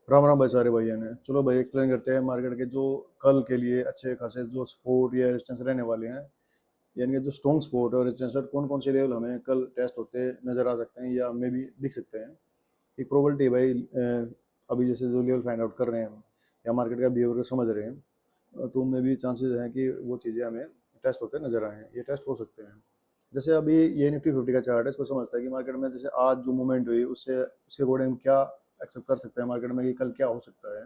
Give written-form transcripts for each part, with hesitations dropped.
राम राम भाई सारे भैया ने। चलो भाई एक्सप्लेन करते हैं मार्केट के जो कल के लिए अच्छे खासे जो सपोर्ट या रेजिस्टेंस रहने वाले हैं, यानी कि जो स्ट्रॉन्ग सपोर्ट और रेजिस्टेंस कौन कौन से लेवल हमें कल टेस्ट होते नजर आ सकते हैं या हमें भी दिख सकते हैं। एक प्रोबेबिलिटी भाई, अभी जैसे जो लेवल फाइंड आउट कर रहे हैं हम या मार्केट का बिहेवियर को समझ रहे हैं, तो उनमें भी चांसेस हैं कि वो चीज़ें हमें टेस्ट होते नजर आए हैं, ये टेस्ट हो सकते हैं। जैसे अभी ये निफ्टी 50 का चार्ट है, इसको समझता है कि मार्केट में जैसे आज जो मूवमेंट हुई उससे उसके अकॉर्डिंग क्या एक्सेप्ट कर सकते हैं मार्केट में कि कल क्या हो सकता है।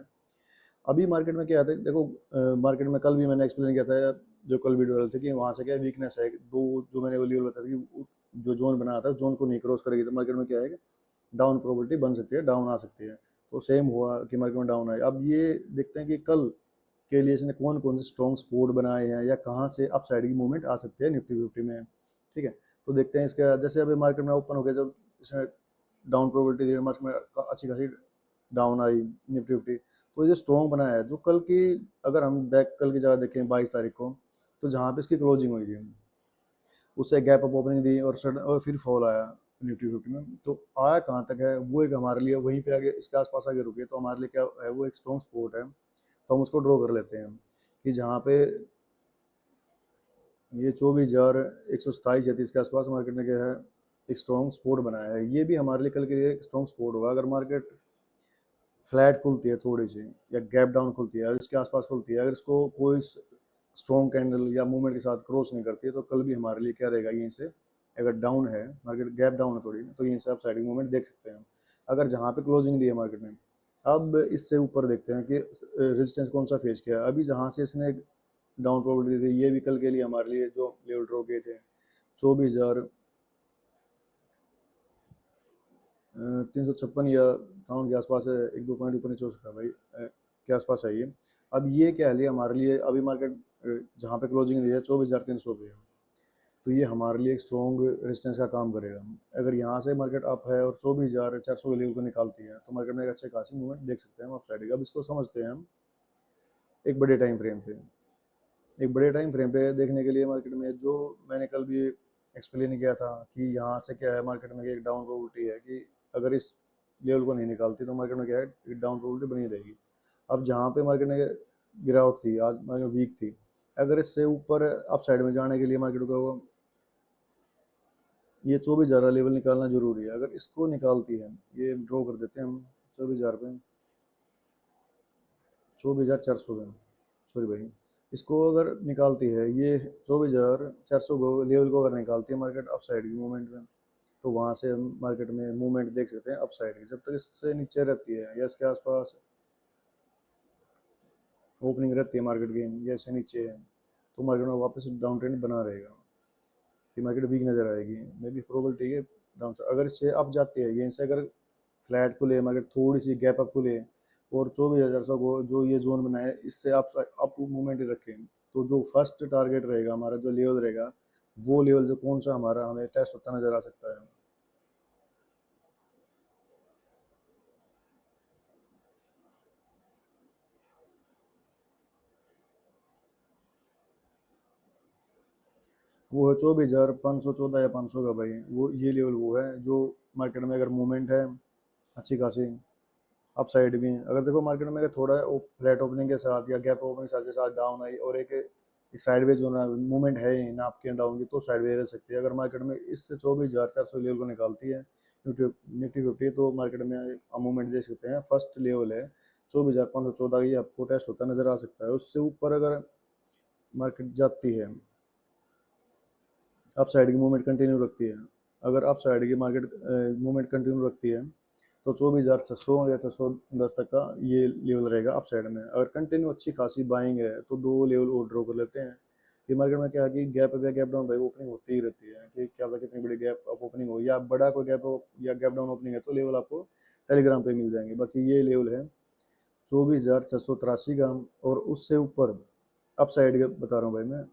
अभी मार्केट में क्या आता है देखो, मार्केट में कल भी मैंने एक्सप्लेन किया था, जो कल वीडियो वाले थे, कि वहाँ से क्या वीकनेस है दो, जो मैंने वो लेवल बताया था कि जो जोन बनाया था जोन को नहीं क्रॉस करेगी तो मार्केट में क्या है, डाउन प्रोबेबिलिटी बन सकती है, डाउन आ सकती है। तो सेम हुआ कि मार्केट में डाउन आए। अब ये देखते हैं कि कल के लिए इसने कौन कौन से स्ट्रॉन्ग सपोर्ट बनाए हैं या कहाँ से अप साइड की मूवमेंट आ सकती है निफ्टी फिफ्टी में। ठीक है, तो देखते हैं इसका। जैसे अभी मार्केट में ओपन हो गया, जब इसने डाउन प्रोबेबिलिटी दी, मार्केट में अच्छी खासी डाउन आई निफ्टी फिफ्टी, तो ये स्ट्रॉन्ग बनाया है। जो कल की, अगर हम बैक कल की जगह देखें 22 तारीख को, तो जहाँ पे इसकी क्लोजिंग हुई थी उससे गैप अप ओपनिंग दी और सडन और फिर फॉल आया निफ्टी फिफ्टी में। तो आया कहाँ तक है वो एक हमारे लिए वहीं पे आगे इसके आसपास आगे रुके, तो हमारे लिए क्या है, वो एक स्ट्रॉन्ग सपोर्ट है। तो हम उसको ड्रॉ कर लेते हैं कि जहाँ पे ये 24,127-37 के आसपास मार्केट ने क्या है, एक स्ट्रॉन्ग सपोर्ट बनाया है। ये भी हमारे लिए कल के लिए एक स्ट्रॉन्ग सपोर्ट होगा। अगर मार्केट फ्लैट खुलती है थोड़ी सी या गैप डाउन खुलती है और इसके आसपास खुलती है, अगर इसको कोई स्ट्रॉन्ग कैंडल या मूवमेंट के साथ क्रॉस नहीं करती है, तो कल भी हमारे लिए क्या रहेगा, यहीं से अगर डाउन है मार्केट, गैप डाउन है थोड़ी, तो यहीं से आप साइडिंग मूवमेंट देख सकते हैं। अगर जहाँ पे क्लोजिंग दी है मार्केट ने, अब इससे ऊपर देखते हैं कि रेजिस्टेंस कौन सा फेज किया है। अभी जहाँ से इसने डाउन प्रोबेबिलिटी थी, ये भी कल के लिए हमारे लिए जो लेवल ड्रॉ किए थे 24,356 या टाउन के आसपास है, एक दो पॉइंट ऊपर नीचे हो सकता है भाई, के आसपास है ये। अब ये क्या है हमारे लिए, अभी मार्केट जहाँ पे क्लोजिंग दी है 24,300 पे है, तो ये हमारे लिए एक स्ट्रॉन्ग रेजिस्टेंस का काम करेगा। अगर यहाँ से मार्केट अप है और 24,400 के लेवल को निकालती है, तो मार्केट में एक अच्छे खासी मूवमेंट देख सकते हैं हम अप साइड का। अब इसको समझते हैं हम एक बड़े टाइम फ्रेम पे। एक बड़े टाइम फ्रेम पे देखने के लिए मार्केट में जो मैंने कल भी एक्सप्लेन किया था कि यहाँ से क्या है, मार्केट में एक डाउन प्रोबेबिलिटी है कि अगर इस लेवल को नहीं निकालती तो मार्केट में क्या है, डाउन प्रोबेबिलिटी बनी रहेगी। अब जहाँ पे मार्केट में गिरावट थी, आज मार्केट वीक थी, अगर इससे ऊपर अप साइड में जाने के लिए मार्केट को ये 24,000 लेवल निकालना जरूरी है। अगर इसको निकालती है, ये ड्रॉ कर देते हैं हम 24,000 पे, 24,400 पे, सॉरी भाई, इसको अगर निकालती है ये 24,400 को लेवल को अगर निकालती है मार्केट अप साइड की मूवमेंट में, तो वहाँ से हम मार्केट में मूवमेंट देख सकते हैं अप साइड की। जब तक इससे नीचे रहती है या इसके आसपास ओपनिंग रहती है मार्केट की या इससे नीचे है, तो मार्केट में वापस डाउन ट्रेंड बना रहेगा कि मार्केट वीक नजर आएगी। मे बी प्रोबेबिलिटी है डाउन से। अगर इससे अप जाती है, ये से अगर फ्लैट खुले मार्केट, थोड़ी सी गैप अप खुले और 24,400 को जो ये जोन बनाए इससे अप मूवमेंट रखें, तो जो फर्स्ट टारगेट रहेगा हमारा, जो लेवल रहेगा, वो लेवल जो कौन सा हमारा हमें टेस्ट होता नजर आ सकता है, वो है 24,514 या 500 का भाई। वो ये लेवल वो है जो मार्केट में अगर मूवमेंट है अच्छी खासी अप साइड भी। अगर देखो मार्केट में अगर थोड़ा फ्लैट ओपनिंग के साथ या गैप ओपनिंग के साथ डाउन आई और एक साइडवेज जो ना मूवमेंट है ही ना आपके डाउन की, तो साइडवेज रह सकती है। अगर मार्केट में इससे 24,400 लेवल को निकालती है निफ्टी फिफ्टी, तो मार्केट में मूवमेंट देख सकते हैं। फर्स्ट लेवल है 24,514, ये आपको टेस्ट होता नजर आ सकता है। उससे ऊपर अगर मार्केट जाती है, अप साइड की मूवमेंट कंटिन्यू रखती है, अगर अप साइड की मार्केट मूवमेंट कंटिन्यू रखती है, तो 24,600 या 610 तक का ये लेवल रहेगा अप साइड में। अगर कंटिन्यू अच्छी खासी बाइंग है, तो दो लेवल और ड्रॉ कर लेते हैं कि मार्केट में क्या है कि गैप अप या गैप डाउन भाई ओपनिंग होती ही रहती है, कि क्या पता कितनी बड़ी गैप अप ओपनिंग हो या बड़ा कोई गैप अप या गैप डाउन ओपनिंग है, तो लेवल आपको टेलीग्राम पे मिल जाएंगे। बाकी ये लेवल है 24,683 का, और उससे ऊपर अप साइड का बता रहा हूँ भाई मैं,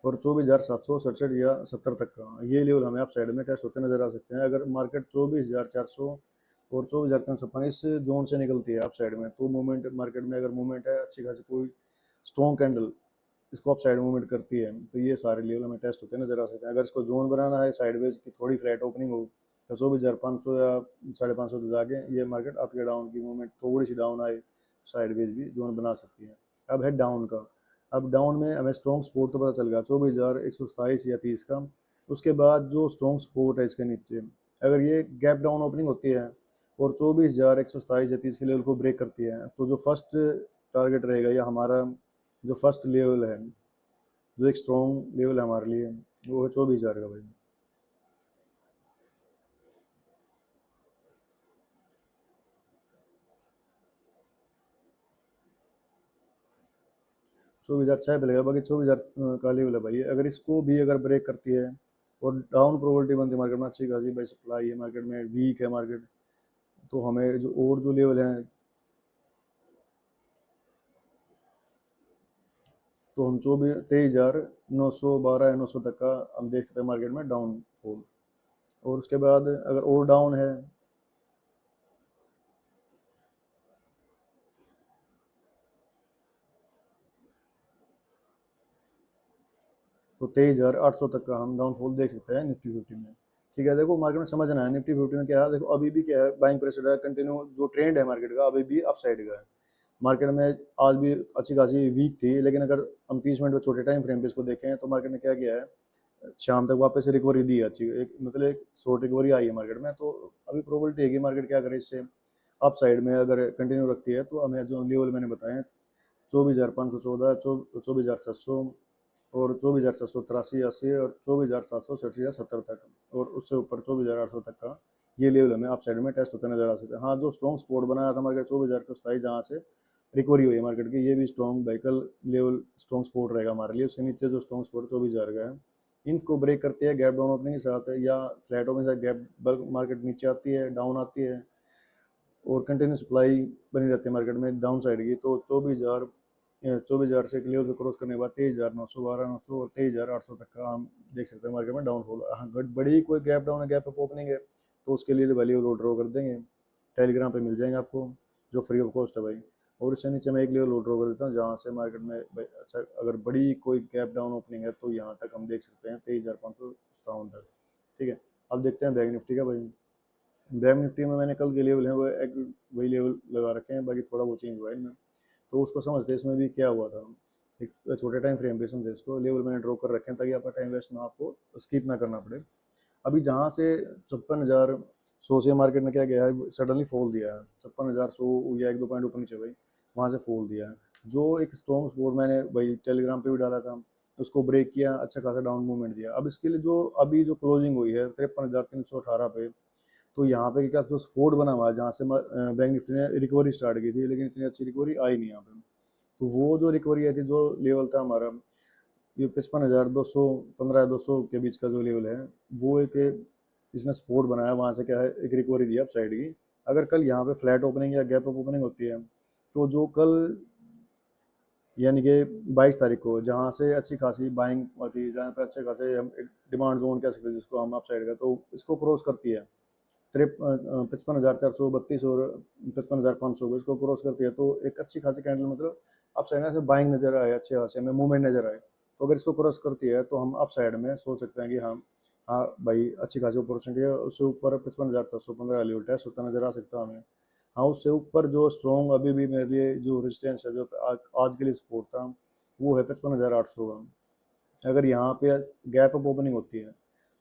और 24,767 या 70 तक का ये लेवल हमें अप साइड में टेस्ट होते नजर आ सकते हैं। अगर मार्केट 24,400 और 24,356 इस जोन से निकलती है अप साइड में, तो मूवमेंट मार्केट में अगर मूवमेंट है अच्छी खासी, कोई स्ट्रॉन्ग कैंडल इसको अप साइड मूवमेंट करती है, तो ये सारे लेवल हमें टेस्ट होते नजर आ सकते हैं। अगर इसको जोन बनाना है साइडवेज की थोड़ी फ्लैट ओपनिंग हो तो 24,500 या 550 तक जाके ये मार्केट अप या डाउन की मूवमेंट थोड़ी सी डाउन आए, साइडवेज भी जोन बना सकती है। अब है डाउन का। अब डाउन में हमें स्ट्रॉन्ग सपोर्ट तो पता चल गया 24,127 या 30 का। उसके बाद जो स्ट्रॉन्ग सपोर्ट है इसके नीचे, अगर ये गैप डाउन ओपनिंग होती है और 24,127 या 30 के लेवल को ब्रेक करती है, तो जो फर्स्ट टारगेट रहेगा या हमारा जो फर्स्ट लेवल है, जो एक स्ट्रॉन्ग लेवल है हमारे लिए, वो है 24,000 का भाई। 24,006 पे लगेगा, बाकी 24,000 का लेवल है भाई। अगर इसको भी अगर ब्रेक करती है और डाउन प्रोबेबिलिटी बनती है मार्केट में अच्छी खासी, भाई सप्लाई है मार्केट में, वीक है मार्केट, तो हमें जो और जो लेवल है, तो हम 23,912 या 900 तक का हम देख सकते हैं मार्केट में डाउनफॉल। और उसके बाद अगर और डाउन है, तो 23,800 तक का हम डाउनफॉल देख सकते हैं निफ्टी फिफ्टी में। ठीक है, देखो मार्केट में समझना है निफ्टी फिफ्टी में क्या है। देखो अभी भी क्या है, बाइंग प्रेशर है कंटिन्यू, जो ट्रेंड है मार्केट का अभी भी अपसाइड का है। मार्केट में आज भी अच्छी खासी वीक थी, लेकिन अगर हम 30 मिनट में छोटे टाइम फ्रेम पे इसको देखें तो मार्केट ने क्या किया है, शाम तक वापस से रिकवरी दी है अच्छी, एक मतलब एक शॉर्ट रिकवरी आई है मार्केट में। तो अभी प्रोबेबिलिटी है कि मार्केट क्या करे, इससे अप साइड में अगर कंटिन्यू रखती है तो हमें जो लेवल मैंने बताए 24,514, 24,700 और 24,783 और 24,760 या 70 तक, और उससे ऊपर 24,800 तक का ये लेवल हमें अप साइड में टेस्ट होते नजर आ सकते हैं। हाँ, जो स्ट्रॉन्ग सपोर्ट बनाया था मार्केट 24,027, जहाँ से रिकवरी हुई है मार्केट की, ये भी strong vehicle level strong support रहेगा हमारे लिए। उसके नीचे जो स्ट्रॉन्ग सपोर्ट 24,000 का है, इनको ब्रेक करती है गैप डाउन ओपनिंग के साथ या फ्लैट ओपनिंग के साथ, गैप बल्क मार्केट नीचे आती है, डाउन आती है और कंटिन्यू सप्लाई बनी रहती है मार्केट में डाउन साइड की, तो 24,000 से एक लेवल को क्रॉस करने के बाद 23,912, 900 और 23,800 तक का हम देख सकते हैं मार्केट में डाउनफॉल। हाँ, बड़ी कोई गैप डाउन है, गैप अप ओपनिंग है, तो उसके लिए वैल्यू लो ड्रॉ कर देंगे, टेलीग्राम पे मिल जाएंगे आपको, जो फ्री ऑफ कॉस्ट है भाई। और इससे नीचे मैं एक लेवल लो ड्रॉ कर देता हूँ, जहाँ से मार्केट में भाई अच्छा अगर बड़ी कोई गैप डाउन ओपनिंग है तो यहाँ तक हम देख सकते हैं 23,557 तक। ठीक है, अब देखते हैं बैंक निफ्टी का भाई। बैंक निफ्टी में मैंने कल के लेवल है वो एक वही लेवल लगा रखे हैं, बाकी थोड़ा वो चेंज हुआ है इनमें, तो उसको समझते हैं इसमें भी क्या हुआ था। एक छोटे टाइम फ्रेम पे समझे इसको, लेवल मैंने ड्रॉ कर रखे हैं ताकि आपका टाइम वेस्ट ना, आपको स्किप ना करना पड़े। अभी जहाँ से 56,100 से मार्केट ने क्या किया है, सडनली फॉल दिया है 56,100 या एक दो पॉइंट ऊपर नीचे भाई, वहाँ से फॉल दिया है। जो एक स्ट्रॉन्ग सपोर्ट मैंने भाई टेलीग्राम पे भी डाला था, उसको ब्रेक किया, अच्छा खासा डाउन मूवमेंट दिया। अब इसके लिए जो अभी जो क्लोजिंग हुई है 53,318 पे, तो यहाँ पे क्या जो सपोर्ट बना हुआ है, जहाँ से बैंक निफ्टी ने रिकवरी स्टार्ट की थी, लेकिन इतनी अच्छी रिकवरी आई नहीं यहाँ पे। तो वो जो रिकवरी आई थी, जो लेवल था हमारा ये 55,200 15,200 के बीच का जो लेवल है, वो एक इसने सपोर्ट बनाया, वहाँ से क्या है एक रिकवरी दी अप साइड की। अगर कल यहाँ पे फ्लैट ओपनिंग या गैप अप ओपनिंग होती है, तो जो कल यानी कि 22 तारीख को जहाँ से अच्छी खासी बाइंग होती, जहाँ पे अच्छे खासे हम एक डिमांड जोन कह सकते हैं जिसको हम अप साइड का, तो इसको क्रॉस करती है 55,432 और 55,500 को इसको क्रॉस करती है, तो एक अच्छी खासी कैंडल मतलब अप साइड में बाइंग नजर आए, अच्छे खासे हमें मूवमेंट नजर आए। तो अगर इसको क्रॉस करती है तो हम अप साइड में सोच सकते हैं कि हम हाँ भाई अच्छी खासी अपॉर्चुनिटी है। उससे ऊपर 55,415 लेवल टेस्ट होता नजर आ सकता है हमें। हाँ, उससे ऊपर जो स्ट्रॉन्ग अभी भी मेरे लिए जो रेजिस्टेंस है, जो आज के लिए सपोर्ट था, वो है 55,800 का। अगर यहाँ पे गैप अप ओपनिंग होती है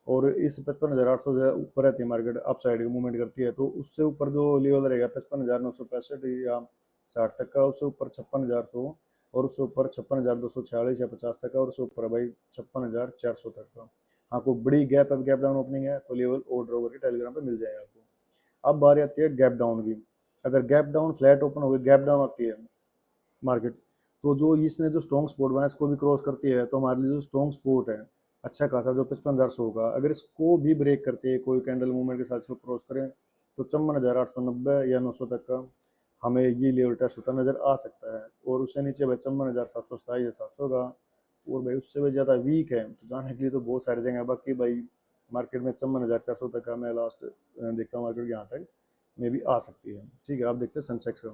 और इस 55,800 से ऊपर रहती है मार्केट, अप साइड की मूवमेंट करती है, तो उससे ऊपर जो लेवल रहेगा 55,965 या 60 तक का, उससे ऊपर 56,100 और उससे ऊपर 56,246 या 50 तक का, और उससे ऊपर भाई 56,400 तक का। हाँ, कोई बड़ी गैप डाउन ओपनिंग है तो लेवल ऑर्डर करके टेलीग्राम पे मिल जाएगा आपको। अब बारी आती है गैप डाउन की। अगर गैप डाउन फ्लैट ओपन हो गई, गैप डाउन आती है मार्केट, तो जो इसने जो स्ट्रॉन्ग सपोर्ट बनाया इसको भी क्रॉस करती है, तो हमारे लिए जो स्ट्रॉन्ग सपोर्ट है अच्छा खासा जो 55,100 का, अगर इसको भी ब्रेक करती है कोई कैंडल मूवमेंट के साथ इसको क्रॉस करें, तो 54,890 या 900 तक का हमें ये लेवल टेस्ट होता नजर आ सकता है। और उससे नीचे भाई 54,727 या 700 का, और भाई उससे भी ज़्यादा वीक है तो जाने के लिए तो बहुत सारी जगह है। बाकी भाई मार्केट में 54,400 तक का मैं लास्ट देखता हूँ मार्केट यहाँ तक में भी आ सकती है। ठीक है, आप देखते हैं सेंसेक्स का।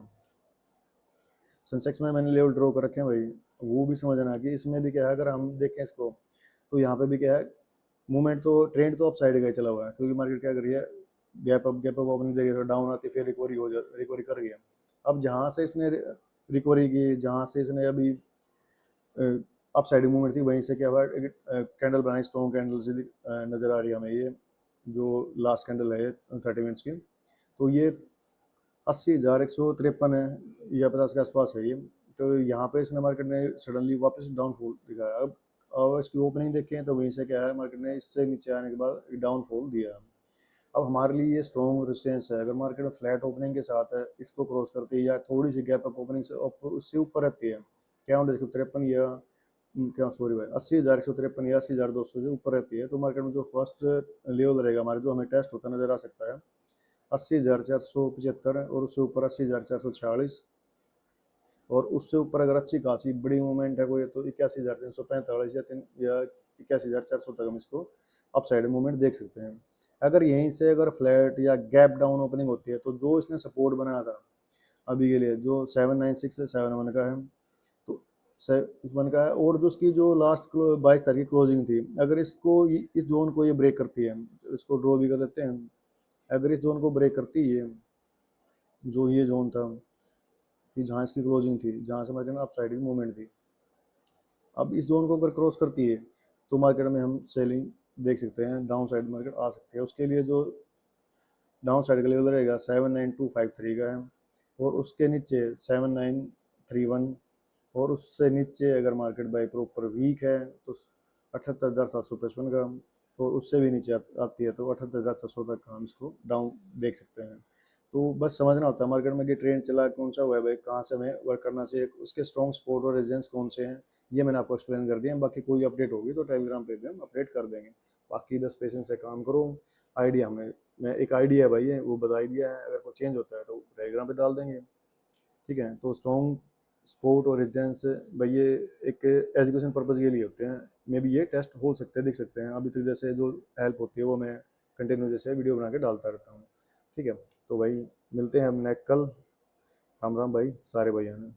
सेंसेक्स में मैंने लेवल ड्रॉ कर रखे हैं भाई, वो भी समझना कि इसमें भी क्या है, अगर हम देखें इसको तो यहाँ पे भी क्या है, मूवमेंट तो ट्रेंड तो अप साइड का ही चला हुआ है, क्योंकि मार्केट क्या कर रही है, गैप अप ओपनिंग देगी, थोड़ा डाउन आती, फिर रिकवरी कर गया। अब जहाँ से इसने रिकवरी की, जहाँ से इसने अभी अप साइड मूवमेंट थी, वहीं से क्या हुआ, कैंडल बनाई, स्ट्रॉन्ग कैंडल से नजर आ रही है हमें ये जो लास्ट कैंडल है 30 मिनट्स की। तो ये 80,153 है या 50 के आसपास है ये। तो यहाँ पे इसने मार्केट ने सडनली वापस डाउनफॉल दिखाया। अब इसकी ओपनिंग देखें तो वहीं से क्या है, मार्केट ने इससे नीचे आने के बाद डाउनफॉल दिया। अब हमारे लिए ये स्ट्रॉन्ग रेजिस्टेंस है। अगर मार्केट में फ्लैट ओपनिंग के साथ है, इसको क्रॉस करती है या थोड़ी सी गैप अप ओपनिंग से उससे ऊपर रहती है, क्या 1,153 या क्या सॉरी भाई 80,153 या 80,200 से ऊपर रहती है, तो मार्केट में जो फर्स्ट लेवल रहेगा हमारे, जो हमें टेस्ट होता नजर आ सकता है 80,475 और उससे ऊपर 80,446। और उससे ऊपर अगर अच्छी खासी बड़ी मूवमेंट है कोई, तो 81,345 या 81,400 तक हम इसको अप साइड मूवमेंट देख सकते हैं। अगर यहीं से अगर फ्लैट या गैप डाउन ओपनिंग होती है, तो जो इसने सपोर्ट बनाया था अभी के लिए, जो 796 से 71 का है, तो 7 का है, और जो उसकी जो लास्ट 22 तारीख की क्लोजिंग थी, अगर इसको इस जोन को ये ब्रेक करती है, इसको ड्रॉ भी कर लेते हैं, अगर इस जोन को ब्रेक करती है, जो ये जोन था कि जहाँ इसकी क्लोजिंग थी, जहाँ से मार्केट में अप साइड की मूवमेंट थी, अब इस जोन को अगर क्रॉस करती है तो मार्केट में हम सेलिंग देख सकते हैं, डाउन साइड मार्केट आ सकती है। उसके लिए जो डाउन साइड का लेवल रहेगा 79253 का है, और उसके नीचे 7931, और उससे नीचे अगर मार्केट बाई प्रॉपर वीक है तो 78,755 का, और उससे भी नीचे आती है तो 78,600 तक हम इसको डाउन देख सकते हैं। तो बस समझना होता है मार्केट में कि ट्रेंड चला कौन सा हुआ है भाई, कहाँ से हमें वर्क करना चाहिए, उसके स्ट्रॉन्ग सपोर्ट और रेजिस्टेंस कौन से हैं, ये मैंने आपको एक्सप्लेन कर दिया। बाकी कोई अपडेट होगी तो टेलीग्राम पे भी हम अपडेट कर देंगे। बाकी बस पेशेंस से काम करो। आइडिया हमें, मैं एक आइडिया है भाई है वो बता ही दिया है, अगर कोई चेंज होता है तो टेलीग्राम पे डाल देंगे। ठीक है, तो स्ट्रॉन्ग सपोर्ट और रेजिस्टेंस भाई ये एक एजुकेशन पर्पज़ के लिए होते हैं। मे बी ये टेस्ट हो सकते हैं, दिख सकते हैं। अभी तक जैसे जो हेल्प होती है वो मैं कंटिन्यू जैसे वीडियो बना के डालता रहता हूँ। ठीक है, तो भाई मिलते हैं हम नेक्स्ट कल। राम राम भाई सारे भाइयों ने।